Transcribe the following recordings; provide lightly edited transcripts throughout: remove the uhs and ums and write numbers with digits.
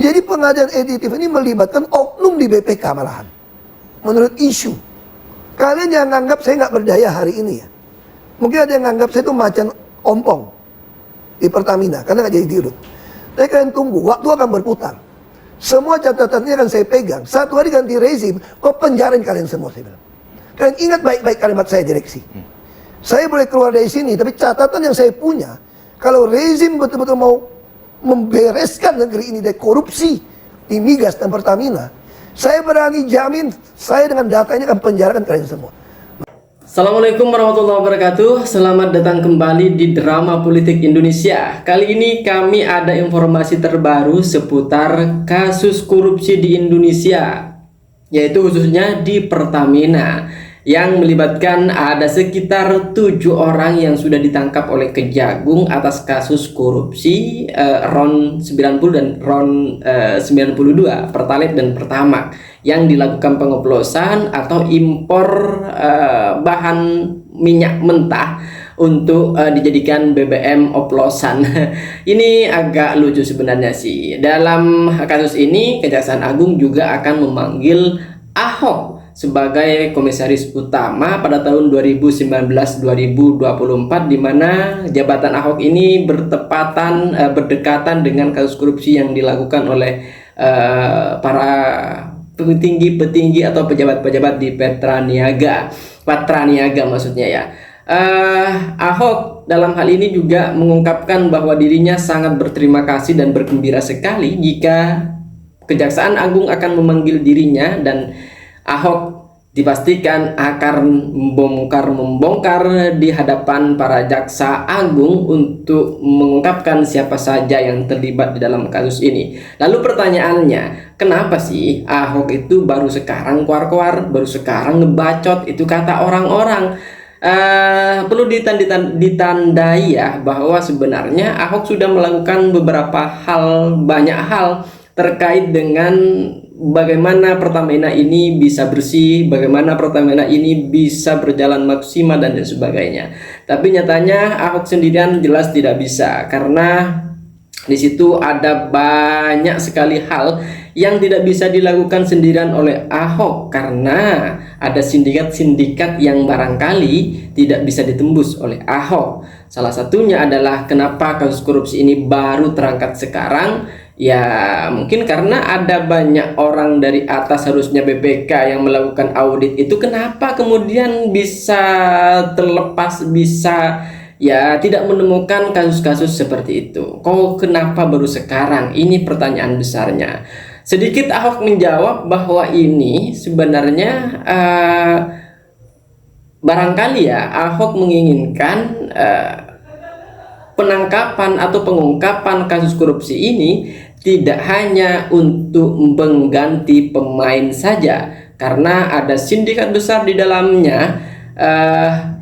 Jadi pengadaan aditif ini melibatkan oknum di BPK malahan. Menurut isu. Kalian jangan anggap saya nggak berdaya hari ini ya. Mungkin ada yang anggap saya itu macan ompong di Pertamina karena nggak jadi dirut. Tapi kalian tunggu, waktu akan berputar. Semua catatannya akan saya pegang. Satu hari ganti rezim, kok penjarain kalian semua, saya bilang. Kalian ingat baik-baik kalimat saya, direksi. Saya boleh keluar dari sini, tapi catatan yang saya punya, kalau rezim betul-betul mau membereskan negeri ini dari korupsi di migas dan Pertamina, saya berani jamin, saya dengan data ini akan penjarakan kalian semua. Assalamualaikum warahmatullahi wabarakatuh. Selamat datang kembali di Drama Politik Indonesia. Kali ini kami ada informasi terbaru seputar kasus korupsi di Indonesia, yaitu khususnya di Pertamina, yang melibatkan ada sekitar 7 orang yang sudah ditangkap oleh Kejagung atas kasus korupsi RON 90 dan RON 92 Pertalite dan Pertamax, yang dilakukan pengoplosan atau impor bahan minyak mentah untuk dijadikan BBM oplosan. Ini agak lucu sebenarnya sih. Dalam kasus ini Kejaksaan Agung juga akan memanggil Ahok sebagai komisaris utama pada tahun 2019-2024, di mana jabatan Ahok ini berdekatan dengan kasus korupsi yang dilakukan oleh para petinggi atau pejabat-pejabat di Patraniaga maksudnya ya. Ahok dalam hal ini juga mengungkapkan bahwa dirinya sangat berterima kasih dan bergembira sekali jika Kejaksaan Agung akan memanggil dirinya, dan Ahok dipastikan akan membongkar di hadapan para jaksa agung untuk mengungkapkan siapa saja yang terlibat di dalam kasus ini. Lalu pertanyaannya, kenapa sih Ahok itu baru sekarang keluar-keluar, baru sekarang ngebacot, itu kata orang-orang. Perlu ditandai ya bahwa sebenarnya Ahok sudah melakukan banyak hal terkait dengan bagaimana Pertamina ini bisa bersih, bagaimana Pertamina ini bisa berjalan maksimal dan sebagainya. Tapi nyatanya Ahok sendirian jelas tidak bisa, karena di situ ada banyak sekali hal yang tidak bisa dilakukan sendirian oleh Ahok, karena ada sindikat-sindikat yang barangkali tidak bisa ditembus oleh Ahok. Salah satunya adalah kenapa kasus korupsi ini baru terangkat sekarang. Ya mungkin karena ada banyak orang dari atas, harusnya BPK yang melakukan audit itu, kenapa kemudian bisa terlepas, bisa ya tidak menemukan kasus-kasus seperti itu. Kok kenapa baru sekarang? Ini pertanyaan besarnya. Sedikit Ahok menjawab bahwa ini sebenarnya barangkali ya Ahok menginginkan penangkapan atau pengungkapan kasus korupsi ini tidak hanya untuk mengganti pemain saja, karena ada sindikat besar di dalamnya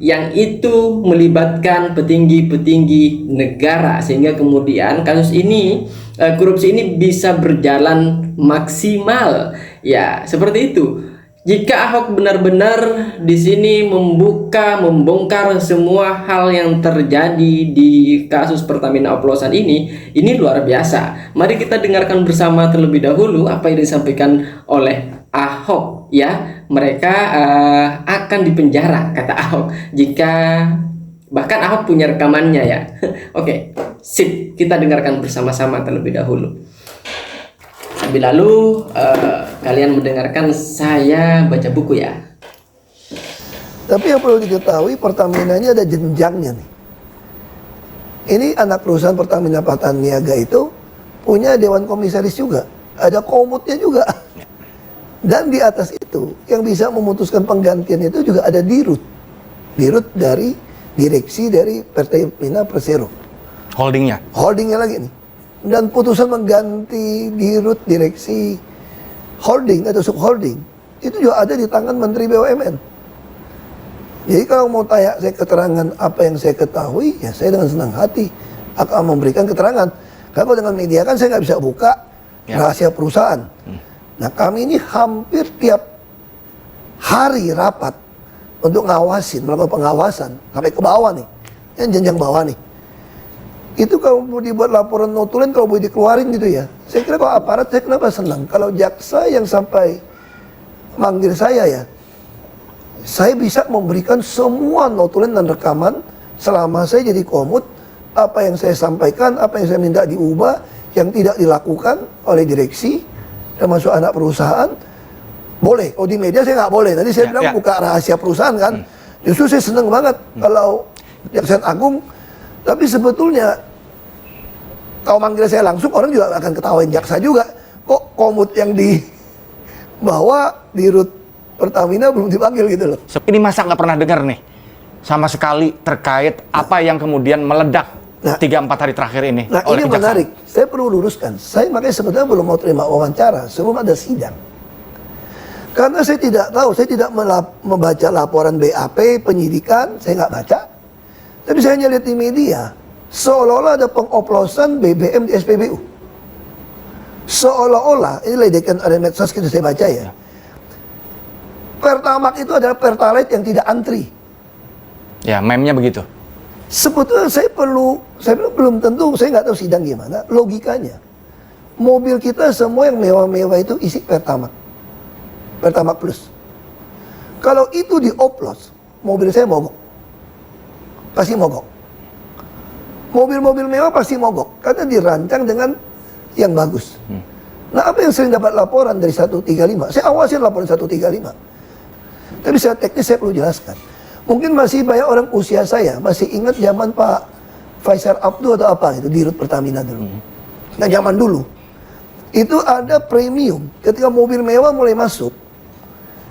yang itu melibatkan petinggi-petinggi negara, sehingga kemudian kasus ini, korupsi ini bisa berjalan maksimal. Ya, seperti itu. Jika Ahok benar-benar di sini membongkar semua hal yang terjadi di kasus Pertamina oplosan ini luar biasa. Mari kita dengarkan bersama terlebih dahulu apa yang disampaikan oleh Ahok ya. Mereka akan dipenjara, kata Ahok, jika bahkan Ahok punya rekamannya ya. Oke, sip, kita dengarkan bersama-sama terlebih dahulu. Sambil lalu kalian mendengarkan saya baca buku ya. Tapi yang perlu diketahui, Pertamina ini ada jenjangnya nih. Ini anak perusahaan Pertamina Patraniaga itu punya dewan komisaris juga, ada komutnya juga. Dan di atas itu yang bisa memutuskan penggantian itu juga ada dirut dari direksi dari Pertamina Persero. Holdingnya lagi nih. Dan putusan mengganti dirut direksi holding atau subholding itu juga ada di tangan Menteri BUMN. Jadi kalau mau tanya saya keterangan apa yang saya ketahui, ya saya dengan senang hati akan memberikan keterangan. Kalau dengan media kan saya nggak bisa buka rahasia perusahaan. Nah kami ini hampir tiap hari rapat untuk melakukan pengawasan sampai ke bawah nih, yang jenjang bawah nih. Itu kalau mau dibuat laporan notulen, kalau boleh dikeluarin gitu ya. Saya kira kalau aparat, saya kenapa senang? Kalau jaksa yang sampai manggil saya ya, saya bisa memberikan semua notulen dan rekaman selama saya jadi komut, apa yang saya sampaikan, apa yang saya minta diubah, yang tidak dilakukan oleh direksi, termasuk anak perusahaan, boleh. Kalau di media saya nggak boleh. Tadi saya bilang buka rahasia perusahaan kan. Justru saya senang banget kalau Jaksa Agung, tapi sebetulnya kalau manggil saya langsung, orang juga akan ketawain jaksa juga. Kok komut yang dibawa di rut Pertamina belum dipanggil gitu loh. Ini masa nggak pernah dengar nih sama sekali terkait apa yang kemudian meledak 3-4 hari terakhir ini Nah oleh ini kejaksaan. menarik, saya perlu luruskan. Saya makanya sebetulnya belum mau terima wawancara sebelum ada sidang. Karena saya tidak tahu, saya tidak membaca laporan BAP, penyidikan, saya nggak baca. Tapi saya hanya lihat di media, seolah-olah ada pengoplosan BBM di SPBU. Seolah-olah, ini ledekan ada medsos gitu saya baca ya. Pertamax itu adalah Pertalite yang tidak antri. Ya, meme-nya begitu. Sebetulnya saya bilang belum tentu, saya nggak tahu sidang gimana, logikanya. Mobil kita semua yang mewah-mewah itu isi Pertamax. Pertamax Plus. Kalau itu dioplos, mobil saya mogok. Pasti mogok. Mobil-mobil mewah pasti mogok, karena dirancang dengan yang bagus. Nah apa yang sering dapat laporan dari 135, saya awasin laporan 135. Tapi secara teknis saya perlu jelaskan. Mungkin masih banyak orang usia saya masih ingat zaman Pak Faisal Abdul atau apa gitu di rut Pertamina dulu. Nah zaman dulu itu ada premium. Ketika mobil mewah mulai masuk,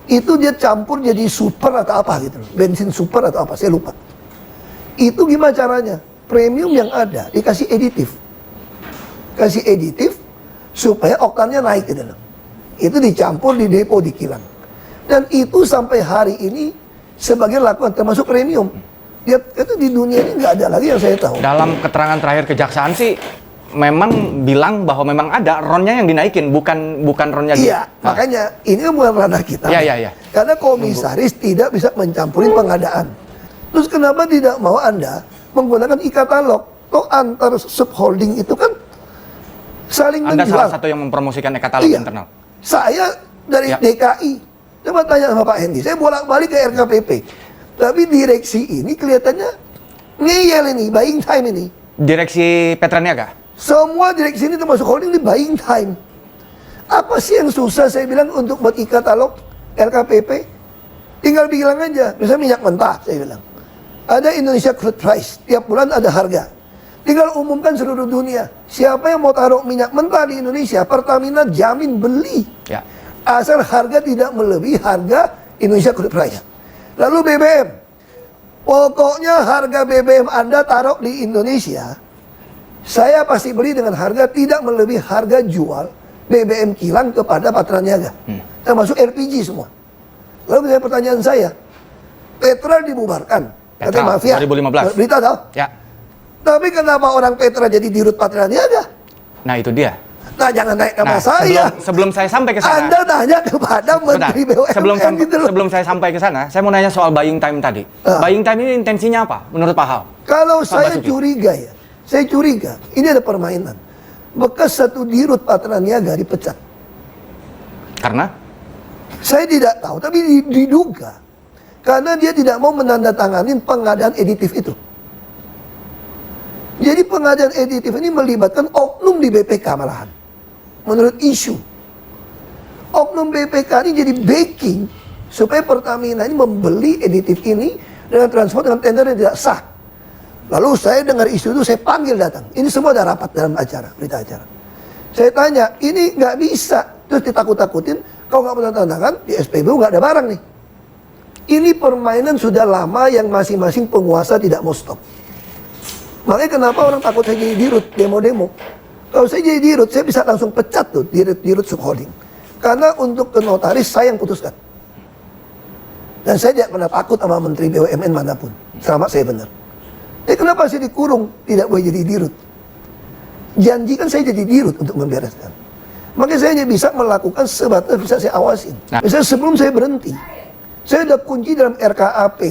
itu dia campur jadi super atau apa gitu, bensin super atau apa, saya lupa. Itu gimana caranya? Premium yang ada dikasih aditif, kasih aditif supaya oktannya naik gitu loh. Itu dicampur di depo di kilang. Dan itu sampai hari ini sebagian lakukan termasuk premium. Dia itu di dunia ini nggak ada lagi yang saya tahu. Dalam keterangan terakhir kejaksaan sih memang bilang bahwa memang ada ronnya yang dinaikin, bukan ronnya. Iya, makanya ini kan bukan ranah kita. Iya. Karena komisaris tidak bisa mencampuri pengadaan. Terus kenapa tidak mau Anda menggunakan e-katalog? Toh antar subholding itu kan saling Anda menjual. salah satu yang mempromosikan e-katalog internal. Saya dari DKI. Coba tanya sama Pak Hendi, saya bolak-balik ke RKPP. Tapi direksi ini kelihatannya ngeyel ini, buying time ini. Direksi Petraniaga? Semua direksi ini termasuk holding di buying time. Apa sih yang susah saya bilang untuk buat e-katalog RKPP? Tinggal bilang aja, misalnya minyak mentah saya bilang. Ada Indonesia Crude Price, tiap bulan ada harga. Tinggal umumkan seluruh dunia. Siapa yang mau taruh minyak mentah di Indonesia, Pertamina jamin beli. Ya. Asal harga tidak melebihi harga Indonesia Crude Price. Lalu BBM. Pokoknya harga BBM Anda taruh di Indonesia, saya pasti beli dengan harga tidak melebihi harga jual BBM kilang kepada Patraniaga. Termasuk LPG semua. Lalu misalnya pertanyaan saya, Petra dibubarkan. Kata mafia. 2015. Berita tahu? Ya. Tapi kenapa orang Petra jadi dirut Patraniaga? Nah, itu dia. Nah jangan naik nama Nah, saya. sebelum saya sampai ke sana. Anda tanya kepada Menteri BUMN gitu loh. Sebelum saya sampai ke sana, saya mau nanya soal buying time tadi. Buying time ini intensinya apa menurut Pak Hao? Kalau Pak saya Basuki. curiga ya, saya curiga ini ada permainan. Bekas satu dirut Patraniaga dipecat. Karena? Saya tidak tahu, tapi diduga. Karena dia tidak mau menandatanganin pengadaan editif itu. Jadi pengadaan editif ini melibatkan oknum di BPK malahan. Menurut isu. Oknum BPK ini jadi backing supaya Pertamina ini membeli editif ini dengan transport dengan tender yang tidak sah. Lalu saya dengar isu itu, saya panggil datang. Ini semua ada rapat dalam acara, berita acara. Saya tanya, ini nggak bisa. Terus ditakut-takutin, kalau nggak menandatangan di SPBU nggak ada barang nih. Ini permainan sudah lama yang masing-masing penguasa tidak mau stop. Makanya kenapa orang takut saya jadi dirut, demo-demo. Kalau saya jadi dirut, saya bisa langsung pecat tuh dirut subholding. Karena untuk ke notaris saya yang putuskan. Dan saya tidak pernah takut sama Menteri BUMN manapun, selama saya benar. Kenapa saya dikurung, tidak boleh jadi dirut? Janjikan saya jadi dirut untuk membereskan. Makanya saya hanya bisa melakukan sebatas bisa saya awasin. Misalnya sebelum saya berhenti, saya ada kunci dalam RKAP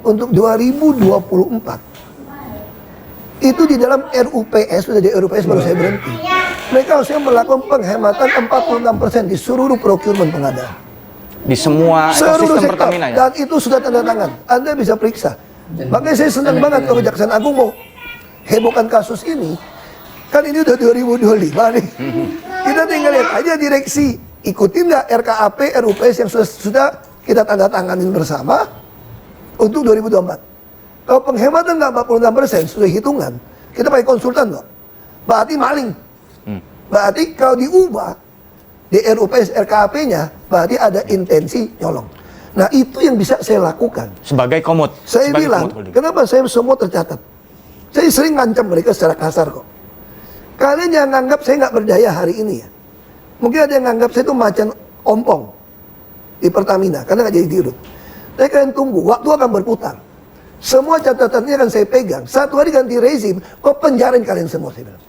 untuk 2024. Itu di dalam RUPS, sudah di RUPS baru saya berhenti. Mereka harusnya melakukan penghematan 46% di seluruh procurement pengadaan. Di semua Seluruh ekosistem sektor. Pertamina ya? Dan itu sudah tanda tangan. Anda bisa periksa. Makanya saya senang banget kalau Kejaksaan Agung mau hebohkan kasus ini. Kan ini udah 2025 nih. Kita tinggal lihat aja direksi. Ikutin nggak RKAP, RUPS yang sudah kita tanda tanganin bersama untuk 2024. Kalau penghematan nggak 46%, sudah hitungan. Kita pakai konsultan kok. Berarti maling. Berarti kalau diubah di RUPS RKAP-nya, berarti ada intensi nyolong. Nah itu yang bisa saya lakukan. Sebagai komod. Saya sebagai bilang, komod holding. kenapa saya semua tercatat? Saya sering ngancam mereka secara kasar kok. Kalian jangan nganggap saya nggak berdaya hari ini ya. Mungkin ada yang nganggap saya itu macan ompong di Pertamina, karena nggak jadi dirut. Tapi kalian tunggu, waktu akan berputar. Semua catatannya akan saya pegang. Satu hari ganti rezim, kok penjarain kalian semua, saya bilang.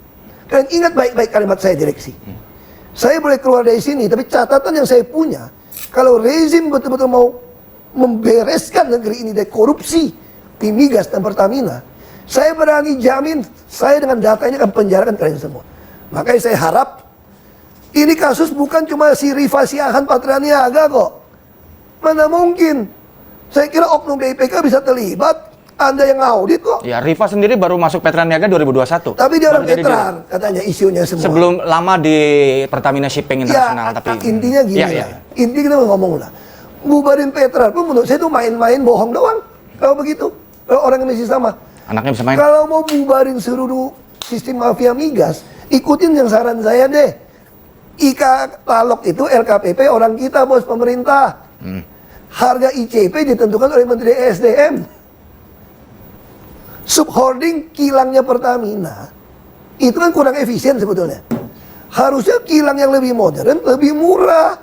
Kalian ingat baik-baik kalimat saya direksi. Saya boleh keluar dari sini, tapi catatan yang saya punya, kalau rezim betul-betul mau membereskan negeri ini dari korupsi di migas dan Pertamina, saya berani jamin, saya dengan data ini akan penjarakan kalian semua. Makanya saya harap, ini kasus bukan cuma si Rifa Siahan Patra Niaga kok. Mana mungkin? Saya kira oknum BPK bisa terlibat. Anda yang audit kok. Ya, Rifa sendiri baru masuk Petra Niaga 2021. Tapi dia orang Baru jadi veteran, katanya isunya semua. sebelum lama di Pertamina Shipping International, Ya, tapi intinya gini ya, lah. ya. Inti kita ngomong lah. Bubarin Petra pun menurut saya itu main-main bohong doang. Kalau begitu, kalau orang yang masih sama. Anaknya bisa main. Kalau mau bubarin seluruh sistem mafia migas, ikutin yang saran saya deh. IKA Talok itu LKPP orang kita, bos, pemerintah. Harga ICP ditentukan oleh Menteri SDM. Subholding kilangnya Pertamina itu kan kurang efisien sebetulnya. Harusnya kilang yang lebih modern, lebih murah.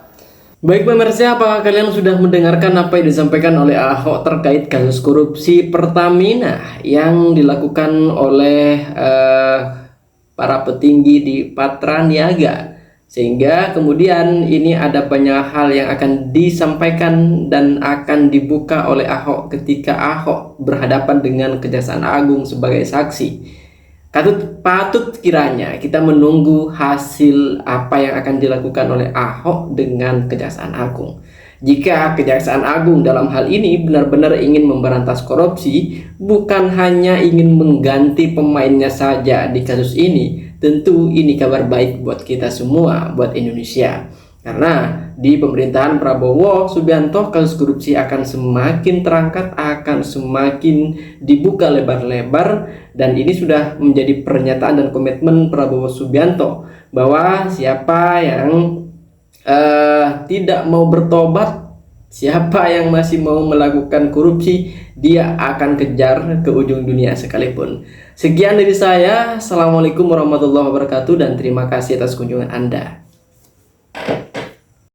Baik pemirsa, apakah kalian sudah mendengarkan apa yang disampaikan oleh Ahok terkait kasus korupsi Pertamina yang dilakukan oleh para petinggi di Patra Niaga? Sehingga kemudian ini ada banyak hal yang akan disampaikan dan akan dibuka oleh Ahok ketika Ahok berhadapan dengan Kejaksaan Agung sebagai saksi. Patut kiranya kita menunggu hasil apa yang akan dilakukan oleh Ahok dengan Kejaksaan Agung. Jika Kejaksaan Agung dalam hal ini benar-benar ingin memberantas korupsi, bukan hanya ingin mengganti pemainnya saja di kasus ini, tentu ini kabar baik buat kita semua, buat Indonesia. Karena di pemerintahan Prabowo Subianto kasus korupsi akan semakin terangkat, akan semakin dibuka lebar-lebar, dan ini sudah menjadi pernyataan dan komitmen Prabowo Subianto bahwa siapa yang tidak mau bertobat, siapa yang masih mau melakukan korupsi, dia akan kejar ke ujung dunia sekalipun. Sekian dari saya. Assalamualaikum warahmatullahi wabarakatuh dan terima kasih atas kunjungan Anda.